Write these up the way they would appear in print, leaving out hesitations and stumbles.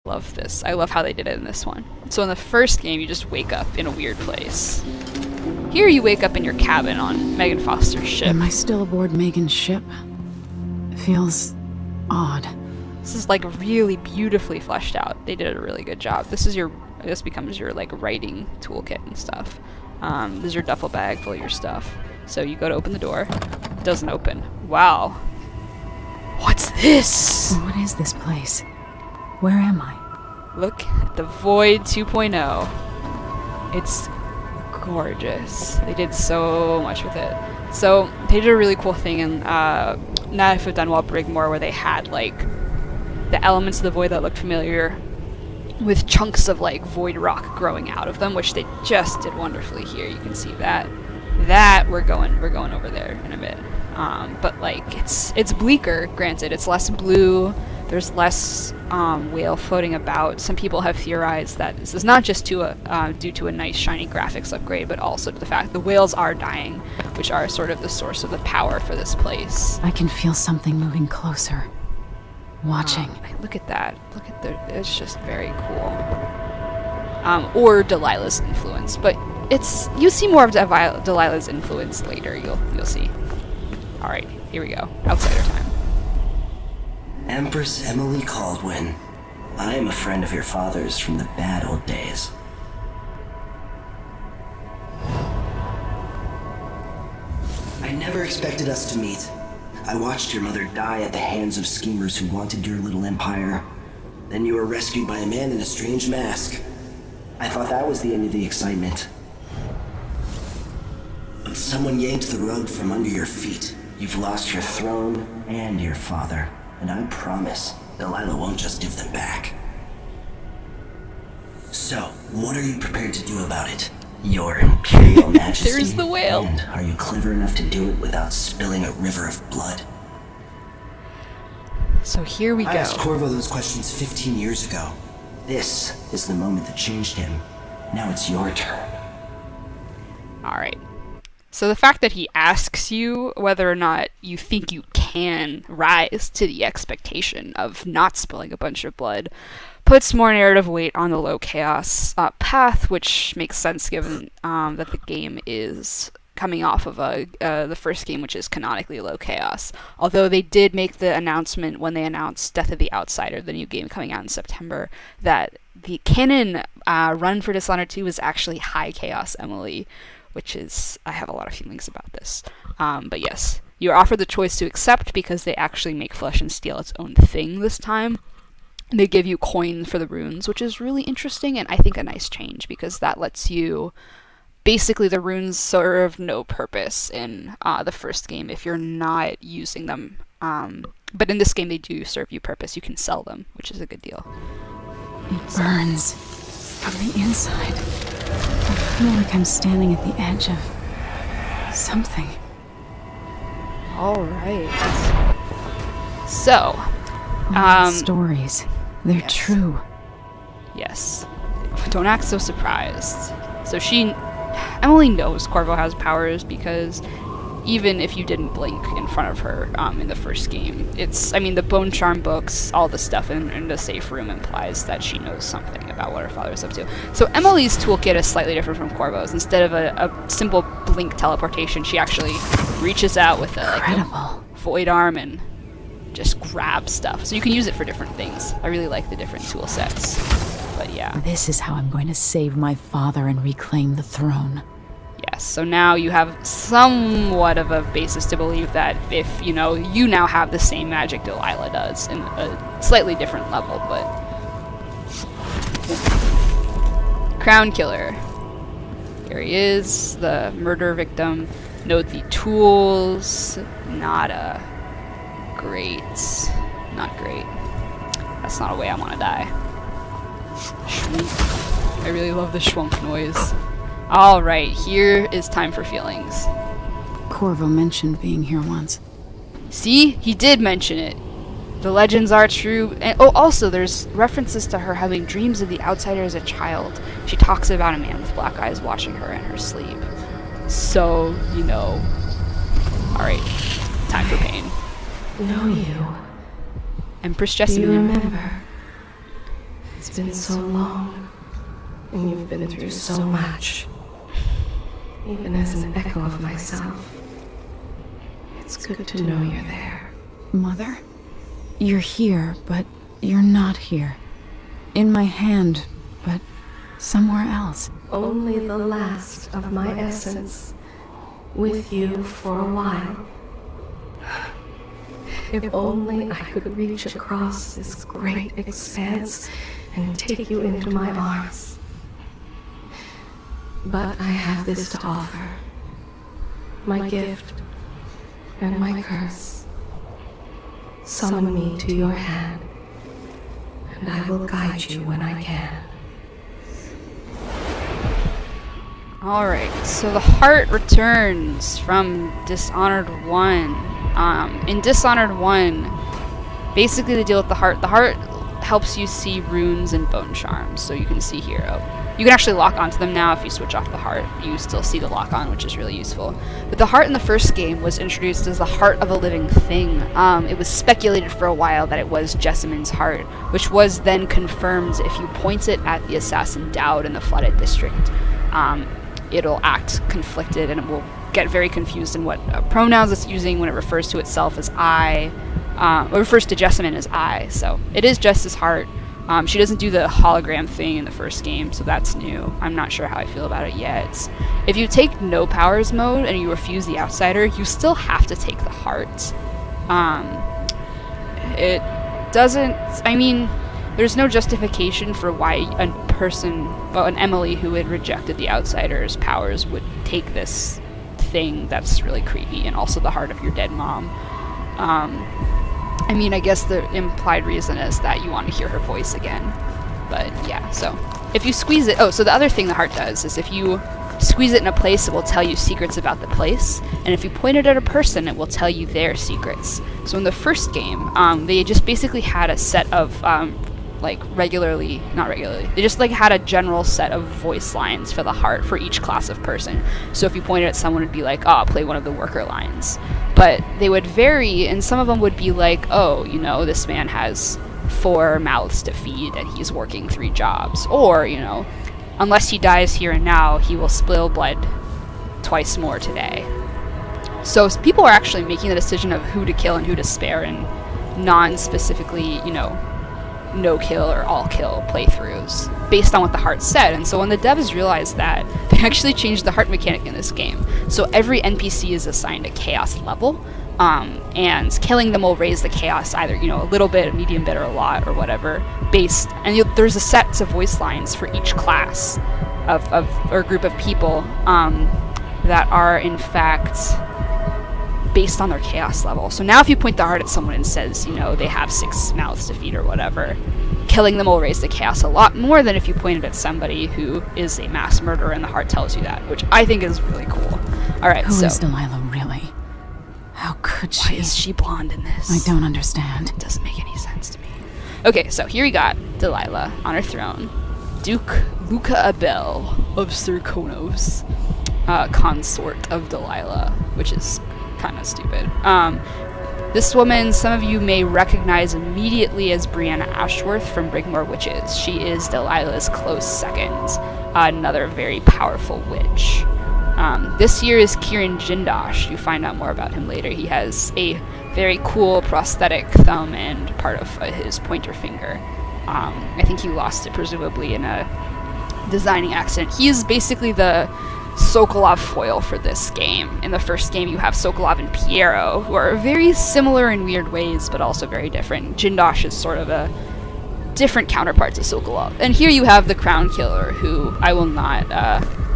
Love this. I love how they did it in this one. So in the first game, you just wake up in a weird place. Here you wake up in your cabin on Meagan Foster's ship. Am I still aboard Meagan's ship? It feels odd. This is like really beautifully fleshed out. They did a really good job. This becomes your like writing toolkit and stuff. This is your duffel bag full of your stuff. So you go to open the door. It doesn't open. Wow. What's this? What is this place? Where am I? Look at the Void 2.0. It's gorgeous. They did so much with it. So they did a really cool thing in Knife of Dunwall Brigmore where they had like the elements of the Void that looked familiar with chunks of like void rock growing out of them, which they just did wonderfully here. You can see that. We're going over there in a bit. But like it's bleaker, granted. It's less blue. There's less whale floating about. Some people have theorized that this is not just due to a nice shiny graphics upgrade, but also to the fact the whales are dying, which are sort of the source of the power for this place. I can feel something moving closer. Watching. Look at that. It's just very cool. Or Delilah's influence, but you see more of Delilah's influence later. You'll see. All right, here we go. Outsider time. Empress Emily Caldwin. I am a friend of your father's from the bad old days. I never expected us to meet. I watched your mother die at the hands of schemers who wanted your little empire. Then you were rescued by a man in a strange mask. I thought that was the end of the excitement. But someone yanked the rug from under your feet. You've lost your throne and your father. And I promise, Delilah won't just give them back. So, what are you prepared to do about it? Your Imperial Majesty? There's the whale. And are you clever enough to do it without spilling a river of blood? So here we go. I asked Corvo those questions 15 years ago. This is the moment that changed him. Now it's your turn. Alright. So the fact that he asks you whether or not you think you can rise to the expectation of not spilling a bunch of blood puts more narrative weight on the low chaos path, which makes sense given that the game is coming off of the first game, which is canonically low chaos. Although they did make the announcement when they announced Death of the Outsider, the new game coming out in September, that the canon run for Dishonored 2 is actually high chaos Emily, which is, I have a lot of feelings about this. But yes, you're offered the choice to accept because they actually make Flesh and Steel its own thing this time. They give you coin for the runes, which is really interesting and I think a nice change because that lets you... Basically, the runes serve no purpose in the first game if you're not using them. But in this game, they do serve you purpose. You can sell them, which is a good deal. It burns from the inside. I feel like I'm standing at the edge of something. All right. So, stories. They're yes. true. Yes. Don't act so surprised. So Emily knows Corvo has powers because even if you didn't blink in front of her in the first game, the Bone Charm books, all the stuff in the safe room implies that she knows something about what her father's up to. So Emily's toolkit is slightly different from Corvo's. Instead of a simple blink teleportation, she actually reaches out with a void arm and just grabs stuff. So you can use it for different things. I really like the different tool sets. But yeah. This is how I'm going to save my father and reclaim the throne. Yes, so now you have somewhat of a basis to believe that if, you now have the same magic Delilah does in a slightly different level, but... Crown Killer. Here he is, the murder victim. Note the tools. Not great. That's not a way I want to die. Schwunk. I really love the schwunk noise. Alright, here is time for feelings. Corvo mentioned being here once. See? He did mention it. The legends are true. And also there's references to her having dreams of the outsider as a child. She talks about a man with black eyes watching her in her sleep. So, Alright, time for pain. Know you. Empress Do you Jessamine. remember? It's been so long, and you've been through so much. Even as an echo of myself, it's good to know you're there. Mother? You're here, but you're not here. In my hand, but somewhere else. Only the last of my essence, with you for a while. If only I could reach across this great expanse and take you into my arms. But I have this to offer. My gift and my curse. Summon me to your hand, and I will guide you when I can. Alright, so the heart returns from Dishonored 1. In Dishonored 1, basically the deal with the heart helps you see runes and bone charms, so you can see here. You can actually lock onto them now if you switch off the heart. You still see the lock on, which is really useful. But the heart in the first game was introduced as the heart of a living thing. It was speculated for a while that it was Jessamine's heart, which was then confirmed if you point it at the assassin Daud in the flooded district. It'll act conflicted, and it will get very confused in what pronouns it's using when it refers to itself as I. It refers to Jessamine as I, so it is Jess's heart. She doesn't do the hologram thing in the first game, so that's new. I'm not sure how I feel about it yet. If you take no powers mode and you refuse the outsider, you still have to take the heart. It doesn't, I mean, there's no justification for why a person, well, an Emily who had rejected the outsider's powers would take this thing that's really creepy, and also the heart of your dead mom. I mean, I guess the implied reason is that you want to hear her voice again. But yeah, so if you squeeze it, so the other thing the heart does is if you squeeze it in a place, it will tell you secrets about the place, and if you point it at a person, it will tell you their secrets. So in the first game, they just basically had a set of they just had a general set of voice lines for the heart for each class of person. So if you pointed at someone, it'd be like, oh, play one of the worker lines. But they would vary, and some of them would be like, oh, this man has 4 mouths to feed and he's working 3 jobs. Or, unless he dies here and now, he will spill blood twice more today. So people are actually making the decision of who to kill and who to spare, and non-specifically, no kill or all kill playthroughs based on what the heart said. And so when the devs realized that, they actually changed the heart mechanic in this game. So every NPC is assigned a chaos level, and killing them will raise the chaos either a little bit, a medium bit, or a lot, or whatever, based, and there's a set of voice lines for each class or group of people that are in fact based on their chaos level. So now if you point the heart at someone and says, they have 6 mouths to feed or whatever, killing them will raise the chaos a lot more than if you pointed at somebody who is a mass murderer and the heart tells you that, which I think is really cool. Alright, Who is Delilah really? How could she? Why is she blonde in this? I don't understand. It doesn't make any sense to me. Okay, so here we got Delilah on her throne. Duke Luca Abel of Serkonos, consort of Delilah, which is kind of stupid. This woman, some of you may recognize immediately as Brianna Ashworth from Brigmore Witches. She is Delilah's close second, another very powerful witch. This here is Kieran Jindosh. You find out more about him later. He has a very cool prosthetic thumb and part of his pointer finger. I think he lost it presumably in a designing accident. He is basically the Sokolov foil for this game. In the first game, you have Sokolov and Piero, who are very similar in weird ways, but also very different. Jindosh is sort of a different counterpart to Sokolov. And here you have the Crown Killer, who I will not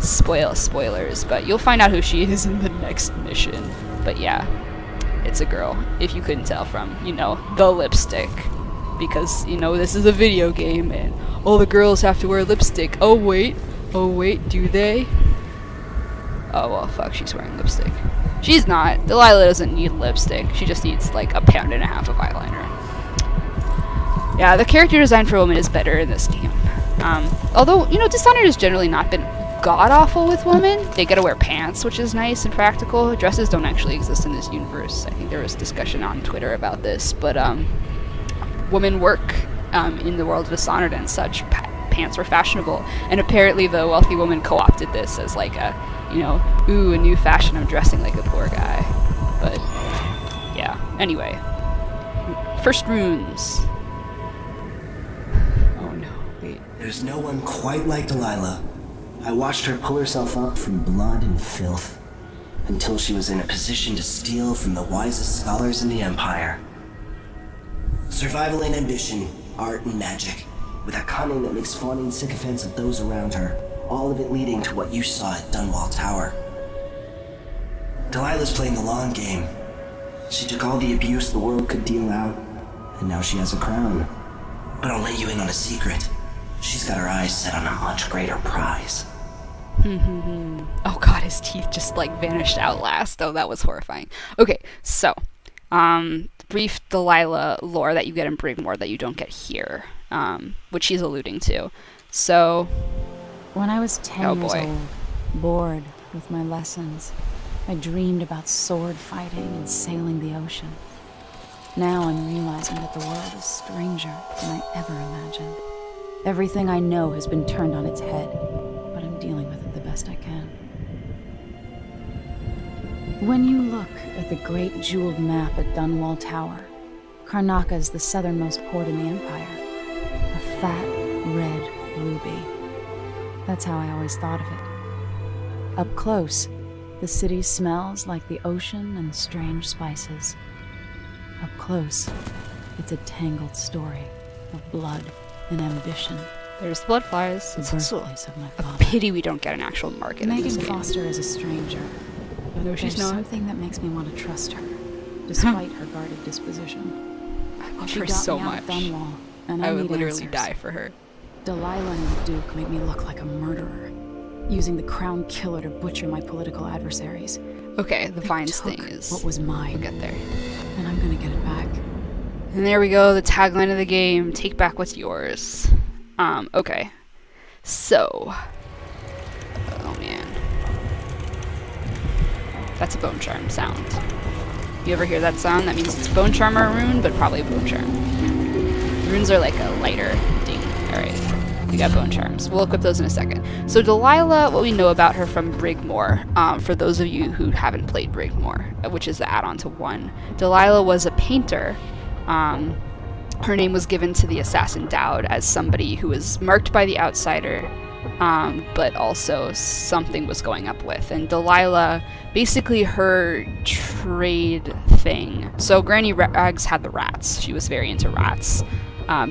spoil spoilers, but you'll find out who she is in the next mission. But yeah, it's a girl, if you couldn't tell from, the lipstick. Because, this is a video game, and all the girls have to wear lipstick. Oh wait, do they? Oh, well, fuck, she's wearing lipstick. She's not. Delilah doesn't need lipstick. She just needs, like, 1.5 pounds of eyeliner. Yeah, the character design for women is better in this game. Although, Dishonored has generally not been god-awful with women. They gotta wear pants, which is nice and practical. Dresses don't actually exist in this universe. I think there was discussion on Twitter about this, but, women work in the world of Dishonored and such, pants were fashionable, and apparently the wealthy woman co-opted this as like a, you know, ooh, a new fashion of dressing like a poor guy. But yeah, anyway, first runes. Oh no, wait. There's no one quite like Delilah. I watched her pull herself up from blood and filth until she was in a position to steal from the wisest scholars in the Empire. Survival and ambition, art and magic, with a cunning that makes fawning sycophants of those around her, all of it leading to what you saw at Dunwall Tower. Delilah's playing the long game. She took all the abuse the world could deal out, and now she has a crown. But I'll let you in on a secret. She's got her eyes set on a much greater prize. Oh god, his teeth just like vanished out last. Oh, that was horrifying. Okay, so, brief Delilah lore that you get in Brigmore that you don't get here, which he's alluding to. So, When I was 10 years boy. old, bored with my lessons, I dreamed about sword fighting and sailing the ocean. Now I'm realizing that the world is stranger than I ever imagined. Everything I know has been turned on its head, but I'm dealing with it the best I can. When you look at the great jeweled map at Dunwall Tower, Karnaca is the southernmost port in the Empire. A fat, red ruby. That's how I always thought of it. Up close, the city smells like the ocean and strange spices. Up close, it's a tangled story of blood and ambition. there's the blood flies. The It's also birthplace of my a father. pity we don't get an actual market in Meagan this game. Foster is a stranger, but No, she's there's not. something that makes me want to trust her, despite her guarded disposition. I love She her got so me out much. of Dunwall, and I I would need literally answers. die for her. Delilah and the Duke made me look like a murderer, using the Crown Killer to butcher my political adversaries. Okay, the They Vines took thing is... what was mine, We'll get there. and I'm gonna get it back. And there we go, the tagline of the game, take back what's yours. Okay. So... Oh man. That's a bone charm sound. You ever hear that sound? That means it's bone charm or a rune, but probably a bone charm. Runes are like a lighter ding. Alright. We got bone charms. We'll equip those in a second. So Delilah, what we know about her from Brigmore, for those of you who haven't played Brigmore, which is the add-on to 1, Delilah was a painter. Her name was given to the assassin Daud as somebody who was marked by the outsider, but also something was going up with. And Delilah, basically her trade thing. So Granny Rags had the rats. She was very into rats.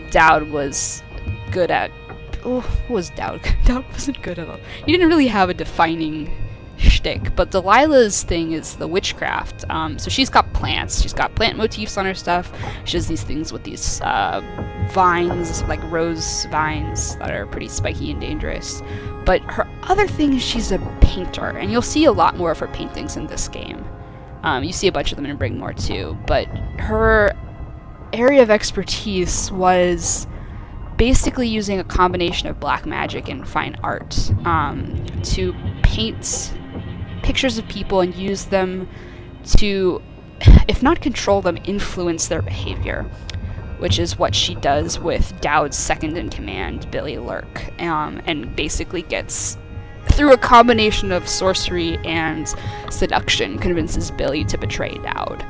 Daud was good at... Oh, what was Daud? Daud wasn't good at all. He didn't really have a defining shtick, but Delilah's thing is the witchcraft. So she's got plants. She's got plant motifs on her stuff. She does these things with these vines, like rose vines that are pretty spiky and dangerous. But her other thing is she's a painter, and you'll see a lot more of her paintings in this game. You see a bunch of them in Brigmore too, but her area of expertise was basically using a combination of black magic and fine art to paint pictures of people and use them to, if not control them, influence their behavior, which is what she does with Daud's second-in-command, Billie Lurk, and basically gets, through a combination of sorcery and seduction, convinces Billie to betray Daud.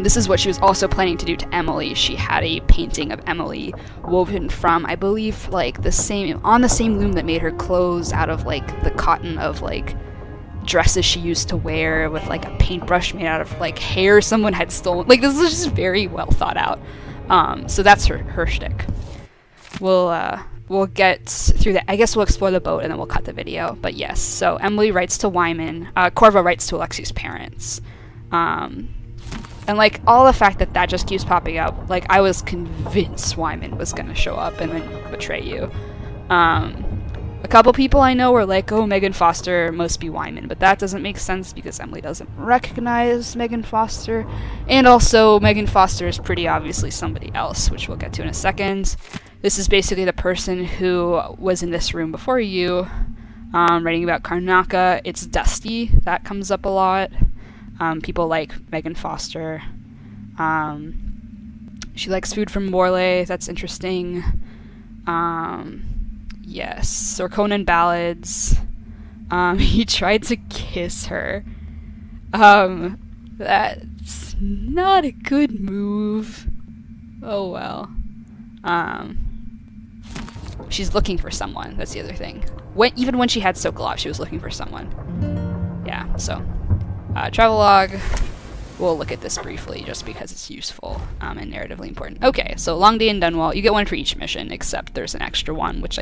This is what she was also planning to do to Emily. She had a painting of Emily woven from, I believe, like on the same loom that made her clothes out of like the cotton of like dresses she used to wear, with like a paintbrush made out of like hair someone had stolen. Like, this is just very well thought out. So that's her shtick. We'll get through that. I guess we'll explore the boat and then we'll cut the video. But yes, so Emily writes to Wyman. Corvo writes to Alexi's parents. And like all the fact that just keeps popping up, like I was convinced Wyman was gonna show up and then betray you. A couple people I know were like, oh, Meagan Foster must be Wyman, but that doesn't make sense because Emily doesn't recognize Meagan Foster, and also Meagan Foster is pretty obviously somebody else, which we'll get to in a second. This is basically the person who was in this room before you, writing about Karnaca. It's Dusty, that comes up a lot. People like Meagan Foster. She likes food from Morley. That's interesting. Yes. Sorkonan ballads. He tried to kiss her. That's not a good move. Oh well. She's looking for someone. That's the other thing. Even when she had Sokolov, she was looking for someone. Yeah, so. Travelogue. We'll look at this briefly just because it's useful and narratively important. Okay, so Long Day in Dunwall. You get one for each mission, except there's an extra one, which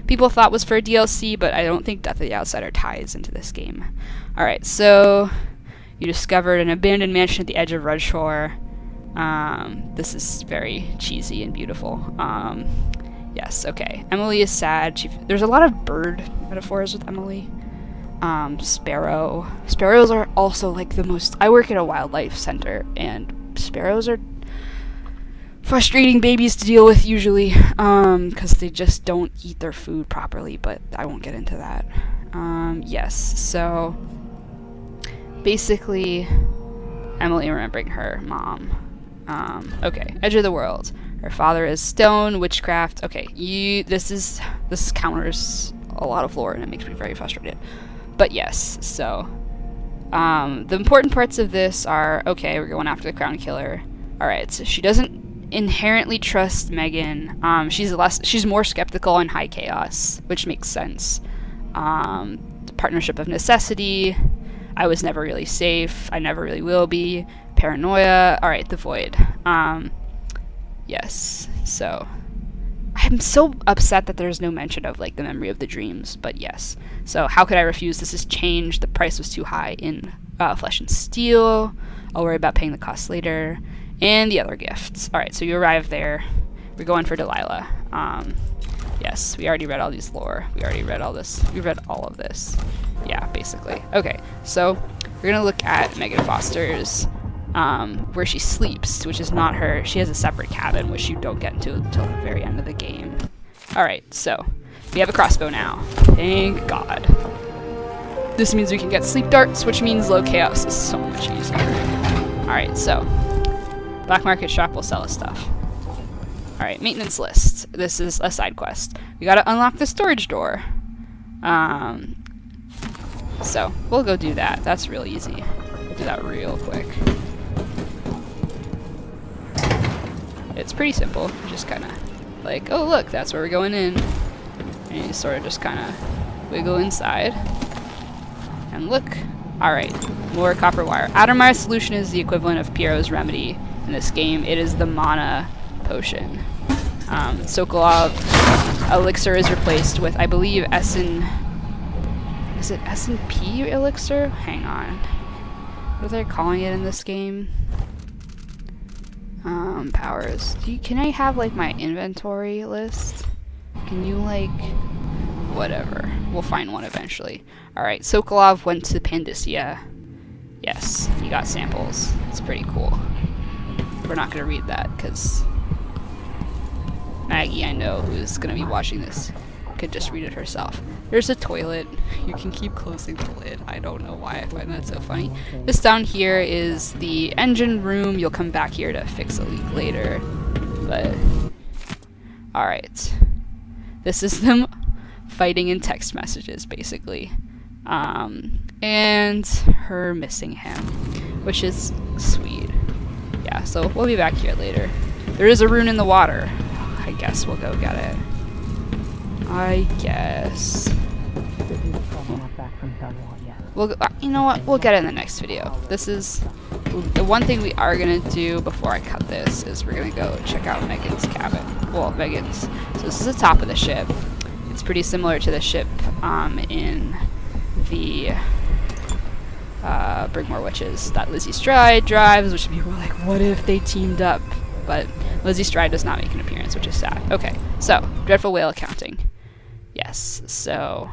people thought was for a DLC, but I don't think Death of the Outsider ties into this game. Alright, so you discovered an abandoned mansion at the edge of Redshore. This is very cheesy and beautiful. Yes, okay. Emily is sad. There's a lot of bird metaphors with Emily. Sparrow. Sparrows are also like the most... I work at a wildlife center, and sparrows are frustrating babies to deal with usually, because they just don't eat their food properly, but I won't get into that. Yes, so basically Emily remembering her mom. Okay, Edge of the World. Her father is stone, witchcraft. Okay, this counters a lot of lore, and it makes me very frustrated. But yes, so the important parts of this are, okay, we're going after the Crown Killer. Alright, so she doesn't inherently trust Meagan. She's more skeptical in High Chaos, which makes sense. The partnership of necessity. I was never really safe. I never really will be. Paranoia. Alright, the Void. Yes, so I'm so upset that there's no mention of like the memory of the dreams, but yes. So how could I refuse? This has changed. The price was too high in Flesh and Steel. I'll worry about paying the cost later. And the other gifts. Alright, so you arrive there. We're going for Delilah. Yes, we already read all these lore. We already read all this. We read all of this. Yeah, basically. Okay, so we're gonna look at Meagan Foster's where she sleeps, which is not her. She has a separate cabin, which you don't get into until the very end of the game. Alright, so we have a crossbow now. Thank God. This means we can get sleep darts, which means low chaos is so much easier. Alright, so black market shop will sell us stuff. Alright, maintenance list. This is a side quest. We gotta unlock the storage door. So we'll go do that. That's real easy. We'll do that real quick. It's pretty simple. Just kind of like, oh look, that's where we're going in. And you sort of just kind of wiggle inside. And look. Alright, more copper wire. Addermire solution is the equivalent of Pierrot's remedy in this game. It is the mana potion. Sokolov elixir is replaced with, I believe, is it S&P elixir? Hang on. What are they calling it in this game? Powers. Can I have, like, my inventory list? Can you, like... Whatever. We'll find one eventually. Alright, Sokolov went to Pandysia. Yes, he got samples. It's pretty cool. We're not going to read that, because Maggie, I know, who's going to be watching this, could just read it herself. There's a toilet. You can keep closing the lid. I don't know why I find that so funny. This down here is the engine room. You'll come back here to fix a leak later. But, alright. This is them fighting in text messages, basically. And her missing him, which is sweet. Yeah, so we'll be back here later. There is a rune in the water. I guess we'll go get it. I guess. We'll, you know what? We'll get it in the next video. This is the one thing we are gonna do before I cut this is we're gonna go check out Meagan's cabin. Well, Meagan's. So this is the top of the ship. It's pretty similar to the ship in the Bring More Witches that Lizzie Stride drives, which people were like, what if they teamed up? But Lizzie Stride does not make an appearance, which is sad. Okay, so Dreadful Whale accounting. Yes, so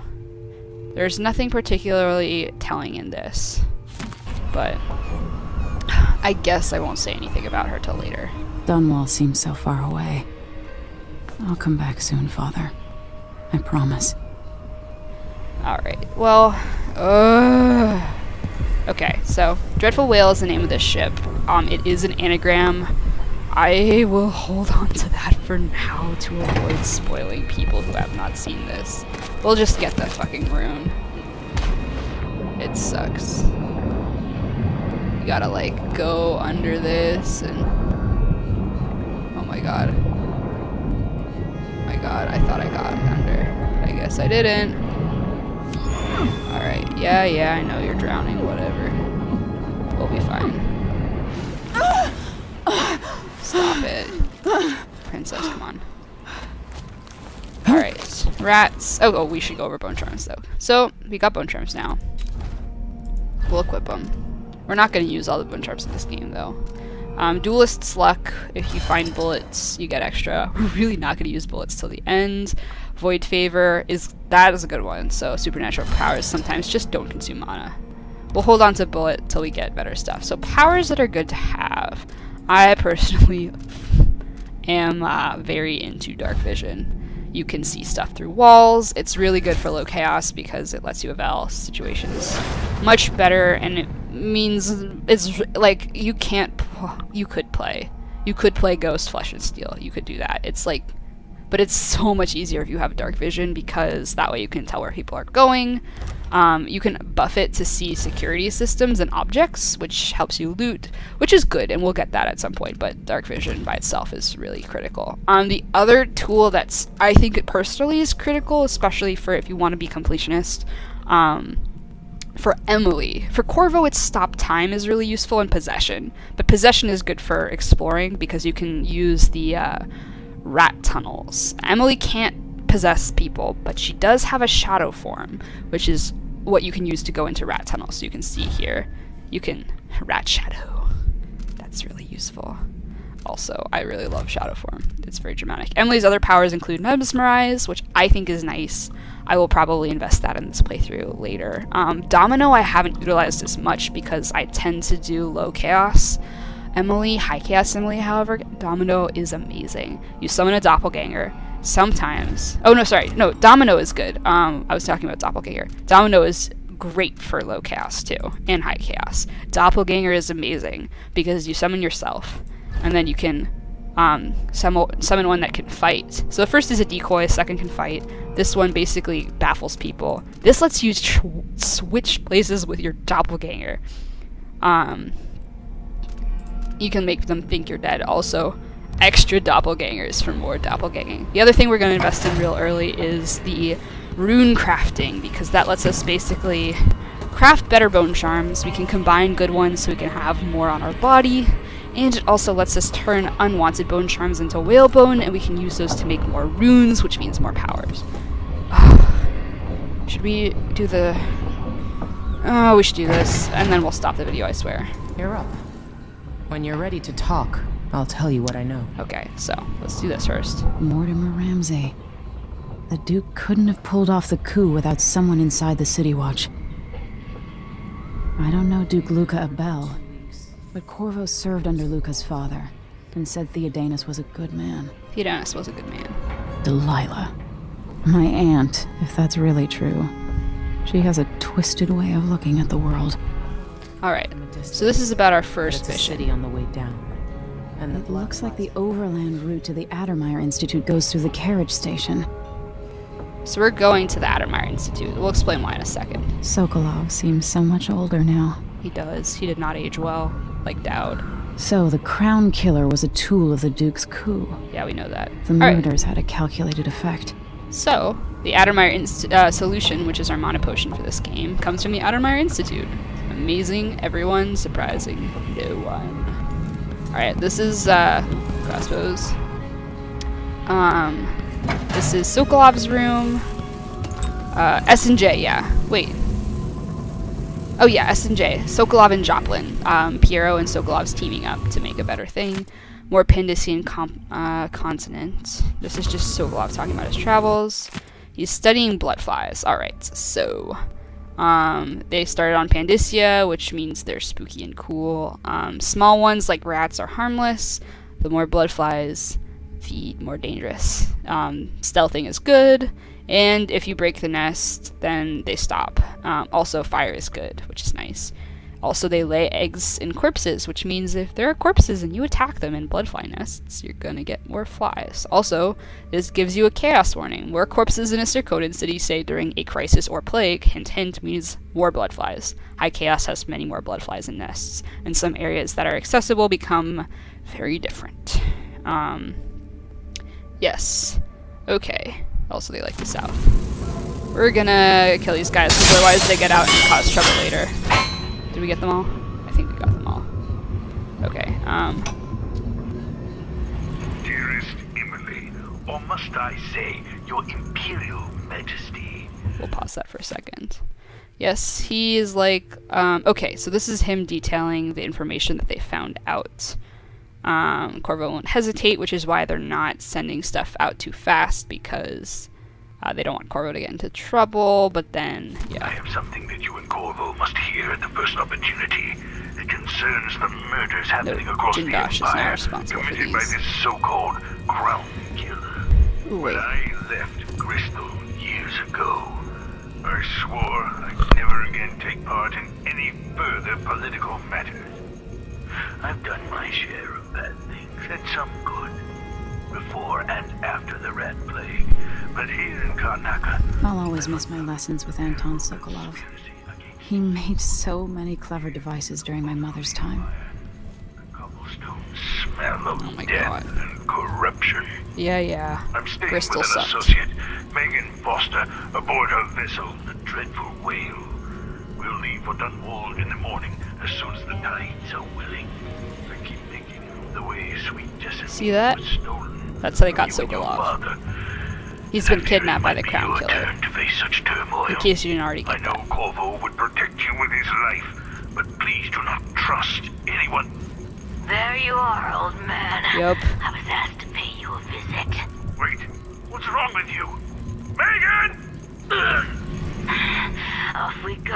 there's nothing particularly telling in this, but I guess I won't say anything about her till later. Dunwall seems so far away. I'll come back soon, Father. I promise. Alright, well, okay, so Dreadful Whale is the name of this ship. It is an anagram I will hold on to that for now to avoid spoiling people who have not seen this. We'll just get the fucking rune. It sucks. You gotta like go under this and... Oh my god. My god, I thought I got under. I guess I didn't. Alright, yeah, I know you're drowning, whatever. We'll be fine. Stop it. Princess, come on. Alright, rats. Oh, we should go over bone charms though. So, we got bone charms now. We'll equip them. We're not going to use all the bone charms in this game though. Duelist's luck. If you find bullets, you get extra. We're really not going to use bullets till the end. Void favor is a good one. So supernatural powers sometimes just don't consume mana. We'll hold on to bullet till we get better stuff. So powers that are good to have. I personally am very into dark vision. You can see stuff through walls. It's really good for low chaos because it lets you eval situations much better, and it means it's like you could play Ghost, Flesh and Steel. You could do that. It's like, but it's so much easier if you have dark vision because that way you can tell where people are going. You can buff it to see security systems and objects, which helps you loot, which is good, and we'll get that at some point, but dark vision by itself is really critical. The other tool that's, I think personally is critical, especially for if you want to be completionist, for Emily. For Corvo, it's stop time is really useful, and possession. But possession is good for exploring because you can use the rat tunnels. Emily can't possess people, but she does have a shadow form, which is what you can use to go into rat tunnels. So you can see here, you can rat shadow. That's really useful. Also, I really love shadow form. It's very dramatic. Emily's other powers include mesmerize, which I think is nice. I will probably invest that in this playthrough later. Domino I haven't utilized as much because I tend to do low chaos Emily, high chaos Emily, however. Domino is amazing. You summon a doppelganger. Sometimes... Oh, no, sorry. No, Domino is good. I was talking about doppelganger. Domino is great for low chaos, too, and high chaos. Doppelganger is amazing because you summon yourself, and then you can summon one that can fight. So the first is a decoy, second can fight. This one basically baffles people. This lets you switch places with your doppelganger. You can make them think you're dead. Also, extra doppelgangers for more doppelganging. The other thing we're going to invest in real early is the rune crafting, because that lets us basically craft better bone charms. We can combine good ones so we can have more on our body, and it also lets us turn unwanted bone charms into whalebone, and we can use those to make more runes, which means more powers. Should we do the... Oh, we should do this, and then we'll stop the video, I swear. You're up. When you're ready to talk, I'll tell you what I know. Okay, so let's do this first. Mortimer Ramsay. The Duke couldn't have pulled off the coup without someone inside the City Watch. I don't know Duke Luca Abel, but Corvo served under Luca's father and said Theodanis was a good man. Theodanis was a good man. Delilah. My aunt, if that's really true. She has a twisted way of looking at the world. Alright, so this is about our first mission. City on the way down. And It looks like the overland route to the Addermeyer Institute goes through the carriage station. So we're going to the Addermeyer Institute. We'll explain why in a second. Sokolov seems so much older now. He does. He did not age well, like Daud. So the Crown Killer was a tool of the Duke's coup. Yeah, we know that. The Alright, murders had a calculated effect. so the Addermeyer solution, which is our mana potion for this game, comes from the Addermeyer Institute. Amazing everyone, surprising no one. Alright, this is crossbows. This is Sokolov's room. S&J, yeah. Wait. Oh yeah, S&J. Sokolov and Joplin. Piero and Sokolov's teaming up to make a better thing. More Pandician continent. This is just Sokolov talking about his travels. He's studying blood flies. Alright, so... they started on Pandicia, which means they're spooky and cool. Small ones like rats are harmless. The more blood flies, the more dangerous. Stealthing is good, and if you break the nest, then they stop. Also, fire is good, which is nice. Also, they lay eggs in corpses, which means if there are corpses and you attack them in bloodfly nests, you're gonna get more flies. Also, this gives you a chaos warning. More corpses in a Circodian city, say during a crisis or plague, hint hint, means more bloodflies. High chaos has many more bloodflies in nests, and some areas that are accessible become very different. Yes. Okay. Also, they like the south. We're gonna kill these guys, because otherwise they get out and cause trouble later. Did we get them all? I think we got them all. Okay, Dearest Emily, or must I say, your Imperial Majesty. we'll pause that for a second. Yes, he is like, okay, so this is him detailing the information that they found out. Corvo won't hesitate, which is why they're not sending stuff out too fast, because they don't want Corvo to get into trouble, but then, I yeah. have something that you and Corvo must hear at the first opportunity. It concerns the murders happening across the Jindosh is not Empire, responsible for committed by these. this so-called Crown Killer. Ooh, When wait. I left Bristol years ago, I swore I'd never again take part in any further political matters. I've done my share of bad things, and some good, before and after the Rat Plague. But here in Karnaca, I'll always miss my lessons with Anton Sokolov. He made so many clever devices during my mother's time. cobblestone smell of Oh my death God. and corruption. Yeah. I'm staying Bristol with an sucked. associate, Meagan Foster, aboard her vessel, the Dreadful Whale. We'll leave for Dunwall in the morning as soon as the tides are willing. I keep thinking of the way sweet Jessamine See that? was stolen. That's how they got from you and your Sokolov. father. He's been I fear it kidnapped by might the be Crown your Killer. turn to face such turmoil. In case you didn't already I get know that. Corvo would protect you with his life, but please do not trust anyone. There you are, old man. Yup. I was asked to pay you a visit. Wait, what's wrong with you? Meagan! Off we go,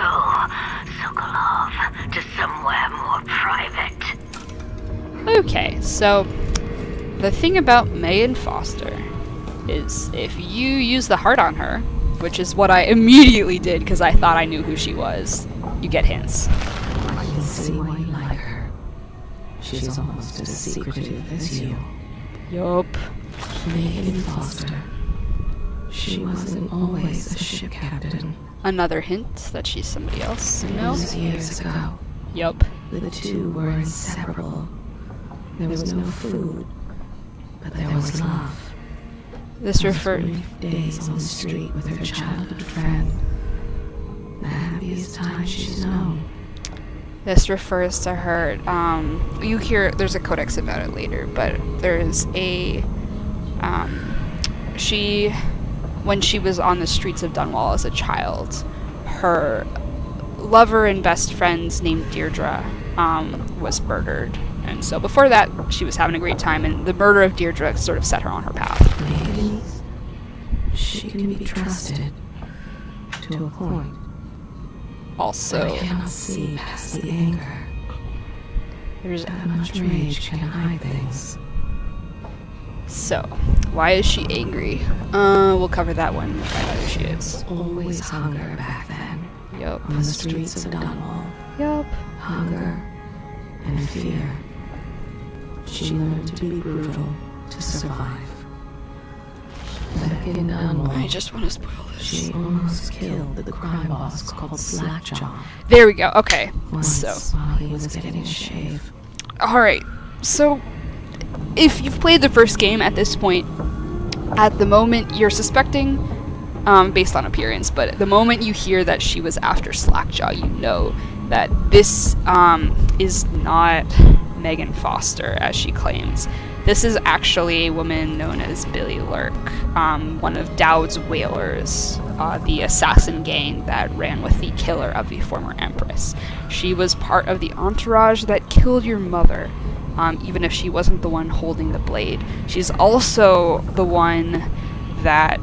Sokolov, to somewhere more private. Okay, so the thing about Meagan Foster is if you use the heart on her, which is what I immediately did because I thought I knew who she was, you get hints. I can see why you like her. She's almost as secretive as you. Yup. Meagan Foster. She wasn't always a ship captain. Another hint that she's somebody else. No? It was years ago. Yup. The two were inseparable. There was no food, but there was love. This Those refers. brief days on the street with her childhood friend. The happiest time she's known. This refers to her. You hear there's a codex about it later, but there's a. When she was on the streets of Dunwall as a child, her lover and best friend named Deirdre was murdered. And so before that, she was having a great time, and the murder of Deirdre sort of set her on her path. Meagan, she can be trusted to a point. Also, I cannot see past the anger. there's That much rage can hide things. so why is she angry? We'll cover that when we find out who she is. Always hunger back then. Yup. On the streets of Dunwall. Yup. Hunger and fear. She learned to be brutal to survive. Back in I Dunwall, just want to spoil this. she almost killed the crime boss called Slackjaw There we go. Okay. once So, while he was getting a shave. alright. So, if you've played the first game at this point, at the moment you're suspecting, based on appearance, but the moment you hear that she was after Slackjaw, you know that this is not Meagan Foster, as she claims. This is actually a woman known as Billie Lurk, one of Daud's whalers, the assassin gang that ran with the killer of the former Empress. She was part of the entourage that killed your mother, even if she wasn't the one holding the blade. She's also the one that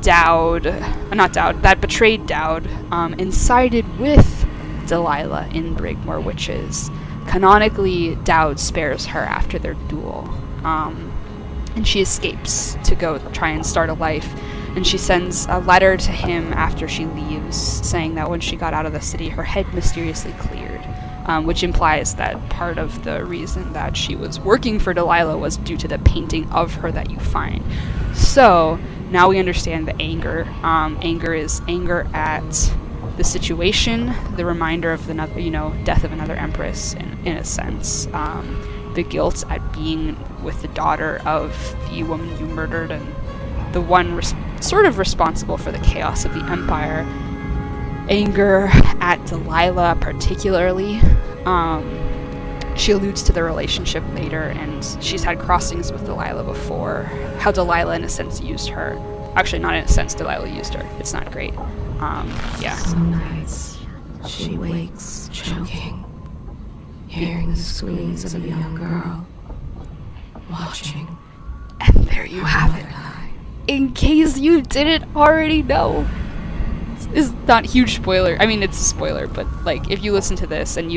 that betrayed Daud, and sided with Delilah in Brigmore Witches. Canonically, Daud spares her after their duel, and she escapes to go try and start a life, and she sends a letter to him after she leaves, saying that when she got out of the city, her head mysteriously cleared, which implies that part of the reason that she was working for Delilah was due to the painting of her that you find. So now we understand the anger. Anger is anger at the situation, the reminder of the death of another empress in a sense, the guilt at being with the daughter of the woman you murdered and the one sort of responsible for the chaos of the empire. Anger at Delilah particularly. She alludes to the relationship later, and she's had crossings with Delilah before. How Delilah, in a sense, used her. Actually, not in a sense, Delilah used her. It's not great. Yeah. Some nights, she wakes choking, hearing the screams of a young girl, watching. And there you have it. In case you didn't already know. It's not huge spoiler. I mean, it's a spoiler, but like if you listen to this and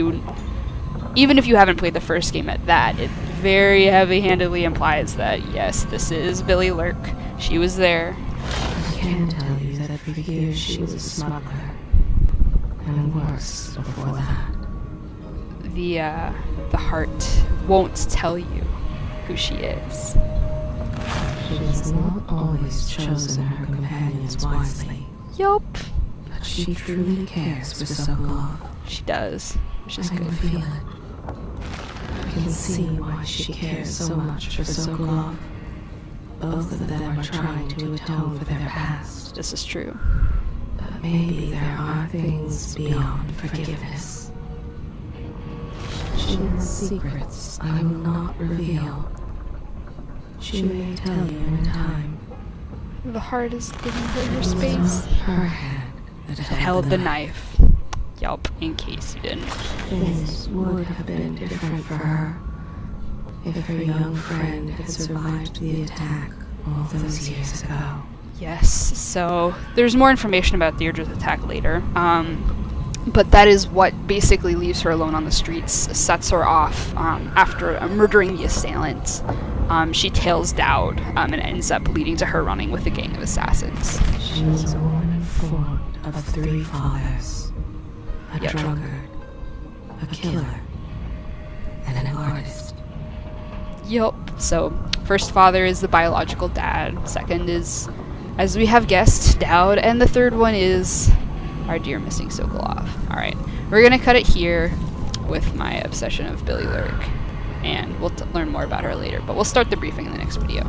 even if you haven't played the first game at that, it very heavy-handedly implies that yes, this is Billie Lurk. She was there. I can tell you that for years she was a smuggler, and worse before that. The heart won't tell you who she is. She has not always chosen her companions wisely. Yup. But she truly cares for Sokolov. She does, which is I good. can feel it. I can see why she cares so much for Sokolov. Both of them are trying to atone for their past. This is true. But maybe there are things beyond forgiveness. She has secrets I will not reveal. She may tell you in time. The heart is giving her your space. Her hand that Held the knife. Yup, in case you didn't. Things would have been different for her if her young friend had survived the attack all those years ago. Yes, so there's more information about Deirdre's attack later. But that is what basically leaves her alone on the streets, sets her off after murdering the assailant. She tails Daud, and it ends up leading to her running with a gang of assassins. She was a woman informed of 3 fathers. A drunkard, a killer, and an artist. Yup. So, first father is the biological dad. Second is, as we have guessed, Daud. And the third one is our dear missing Sokolov. Alright, we're gonna cut it here with my obsession of Billie Lurk. And we'll learn more about her later. But we'll start the briefing in the next video.